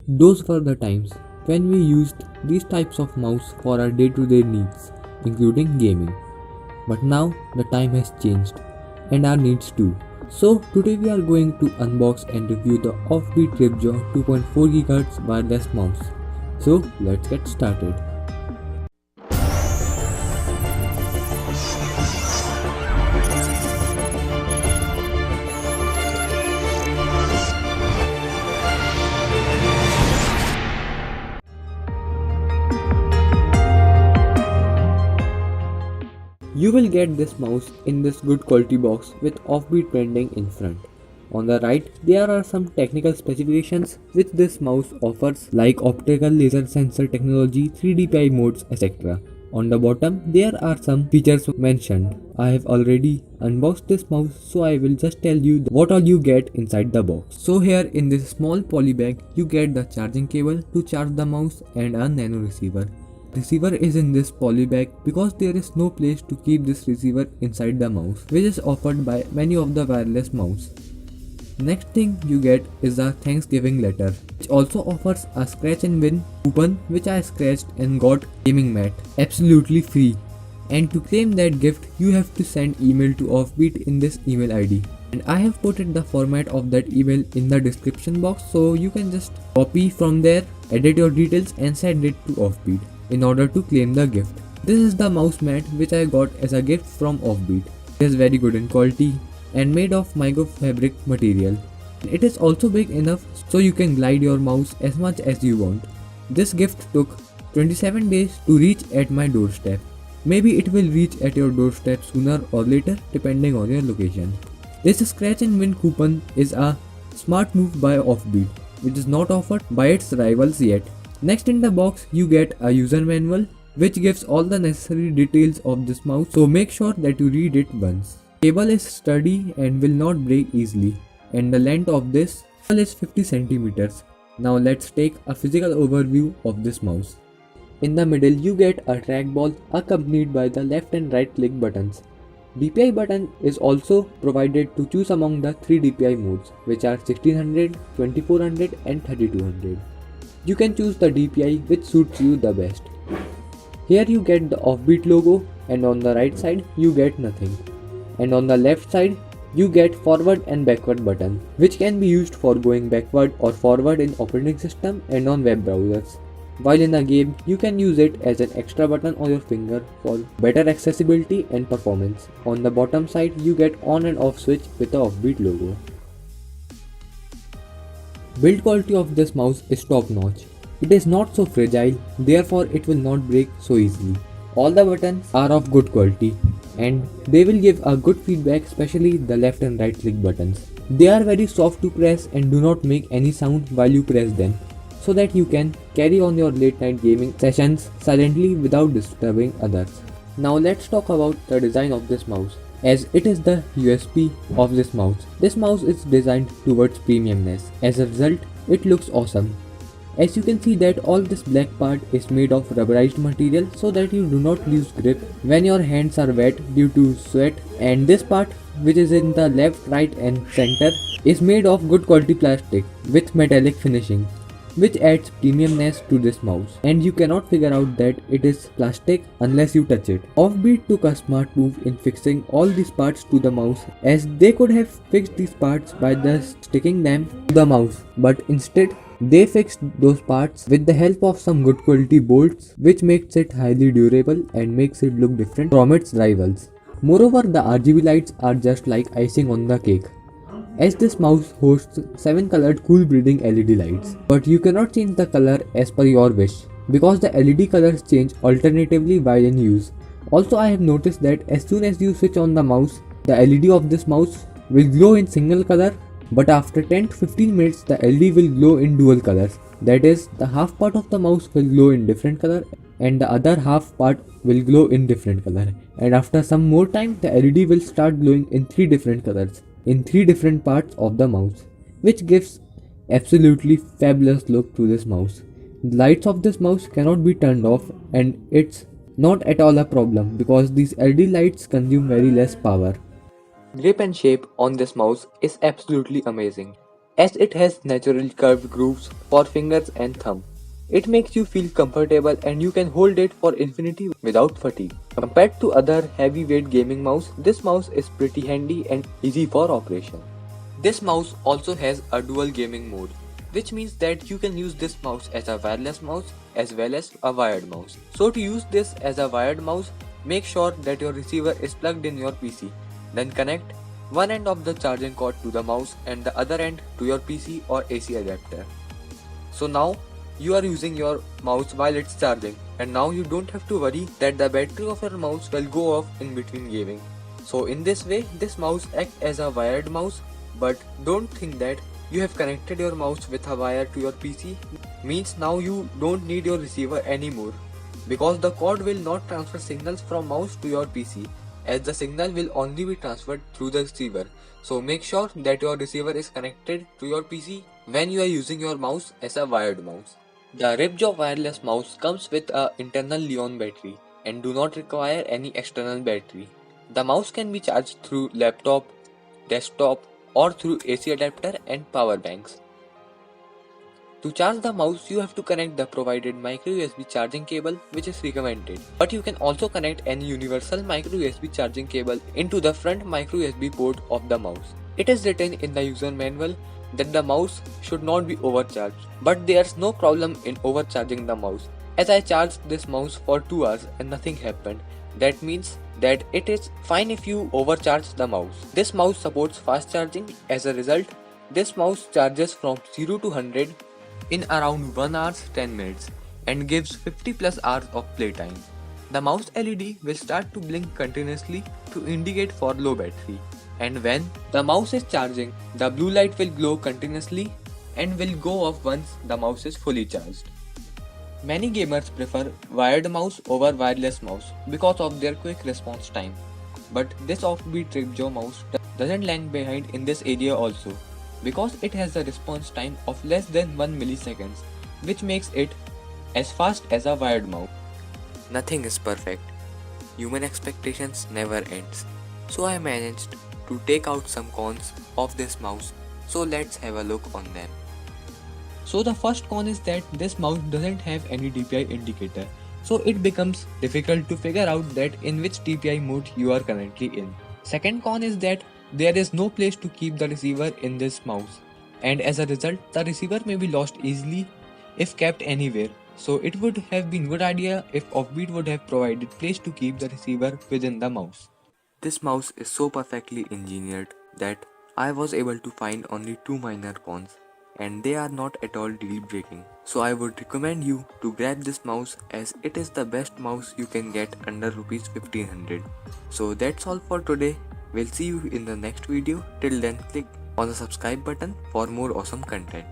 Those were the times when we used these types of mouse for our day-to-day needs, including gaming. But now the time has changed and our needs too. So today we are going to unbox and review the Offbeat Ripjaw 2.4 GHz wireless mouse. So let's get started. You will get this mouse in this good quality box with Offbeat branding in front. On the right, there are some technical specifications which this mouse offers like optical laser sensor technology, 3D PI modes, etc. On the bottom, there are some features mentioned. I have already unboxed this mouse, so I will just tell you what all you get inside the box. So here in this small poly bag, you get the charging cable to charge the mouse and a nano receiver. Receiver is in this poly bag because there is no place to keep this receiver inside the mouse, which is offered by many of the wireless mouse. Next thing you get is a Thanksgiving letter, which also offers a scratch and win coupon which I scratched and got gaming mat absolutely free. And to claim that gift you have to send email to Offbeat in this email ID. And I have put the format of that email in the description box, so you can just copy from there, edit your details and send it to Offbeat in order to claim the gift. This is the mouse mat which I got as a gift from Offbeat. It is very good in quality and made of micro fabric material. It is also big enough so you can glide your mouse as much as you want. This gift took 27 days to reach at my doorstep. Maybe it will reach at your doorstep sooner or later depending on your location. This scratch and win coupon is a smart move by Offbeat, which is not offered by its rivals yet. Next in the box you get a user manual which gives all the necessary details of this mouse, so make sure that you read it once. Cable is sturdy and will not break easily, and the length of this cable is 50 centimeters. Now let's take a physical overview of this mouse. In the middle you get a trackball accompanied by the left and right click buttons. DPI button is also provided to choose among the 3 DPI modes, which are 1600, 2400 and 3200. You can choose the DPI which suits you the best. Here you get the Offbeat logo, and on the right side you get nothing. And on the left side you get forward and backward button, which can be used for going backward or forward in operating system and on web browsers. While in a game, you can use it as an extra button on your finger for better accessibility and performance. On the bottom side you get on and off switch with the Offbeat logo. Build quality of this mouse is top notch. It is not so fragile, therefore it will not break so easily. All the buttons are of good quality and they will give a good feedback, especially the left and right click buttons. They are very soft to press and do not make any sound while you press them, so that you can carry on your late night gaming sessions silently without disturbing others. Now let's talk about the design of this mouse, as it is the USP of this mouse. This mouse is designed towards premiumness. As a result, it looks awesome. As you can see that all this black part is made of rubberized material so that you do not lose grip when your hands are wet due to sweat, and this part which is in the left, right and center is made of good quality plastic with metallic finishing, which adds premiumness to this mouse, and you cannot figure out that it is plastic unless you touch it. Offbeat took a smart move in fixing all these parts to the mouse, as they could have fixed these parts by just sticking them to the mouse, but instead they fixed those parts with the help of some good quality bolts, which makes it highly durable and makes it look different from its rivals. Moreover, the RGB lights are just like icing on the cake, as this mouse hosts 7 colored cool breathing LED lights. But you cannot change the color as per your wish, because the LED colors change alternatively while in use. Also, I have noticed that as soon as you switch on the mouse, the LED of this mouse will glow in single color, but after 10 to 15 minutes the LED will glow in dual colors. That is, the half part of the mouse will glow in different color and the other half part will glow in different color. And after some more time the LED will start glowing in 3 different colors in 3 different parts of the mouse, which gives absolutely fabulous look to this mouse. The lights of this mouse cannot be turned off, and it's not at all a problem because these LED lights consume very less power. Grip and shape on this mouse is absolutely amazing. as it has naturally curved grooves for fingers and thumb. It makes you feel comfortable and you can hold it for infinity without fatigue. Compared to other heavyweight gaming mouse, this mouse is pretty handy and easy for operation. This mouse also has a dual gaming mode, which means that you can use this mouse as a wireless mouse as well as a wired mouse. So to use this as a wired mouse, make sure that your receiver is plugged in your PC. Then connect one end of the charging cord to the mouse and the other end to your PC or AC adapter. So now you are using your mouse while it's charging, and now you don't have to worry that the battery of your mouse will go off in between gaming. So in this way, this mouse acts as a wired mouse, but don't think that you have connected your mouse with a wire to your PC means now you don't need your receiver anymore, because the cord will not transfer signals from mouse to your PC, as the signal will only be transferred through the receiver. So make sure that your receiver is connected to your PC when you are using your mouse as a wired mouse. The Ripjaw wireless mouse comes with a internal Li-ion battery and do not require any external battery. The mouse can be charged through laptop, desktop or through AC adapter and power banks. To charge the mouse, you have to connect the provided micro USB charging cable, which is recommended. But you can also connect any universal micro USB charging cable into the front micro USB port of the mouse. It is written in the user manual that the mouse should not be overcharged, but there's no problem in overcharging the mouse, as I charged this mouse for 2 hours and nothing happened. That means that it is fine if you overcharge the mouse. This mouse supports fast charging. As a result, this mouse charges from 0 to 100 in around 1 hour 10 minutes and gives 50 plus hours of playtime. The mouse LED will start to blink continuously to indicate for low battery, and when the mouse is charging, the blue light will glow continuously and will go off once the mouse is fully charged. Many gamers prefer wired mouse over wireless mouse because of their quick response time, but this offbeat Ripjaw mouse doesn't lag behind in this area also, because it has a response time of less than 1 milliseconds, which makes it as fast as a wired mouse. Nothing is perfect. Human expectations never ends. So I managed to take out some cons of this mouse. So let's have a look on them. So the first con is that this mouse doesn't have any DPI indicator. So it becomes difficult to figure out that in which DPI mode you are currently in. Second con is that there is no place to keep the receiver in this mouse, and as a result the receiver may be lost easily if kept anywhere. So it would have been good idea if Offbeat would have provided place to keep the receiver within the mouse. This mouse is so perfectly engineered that I was able to find only 2 minor cons, and they are not at all deal breaking. So I would recommend you to grab this mouse, as it is the best mouse you can get under Rs 1500. So that's all for today. We'll see you in the next video. Till then, click on the subscribe button for more awesome content.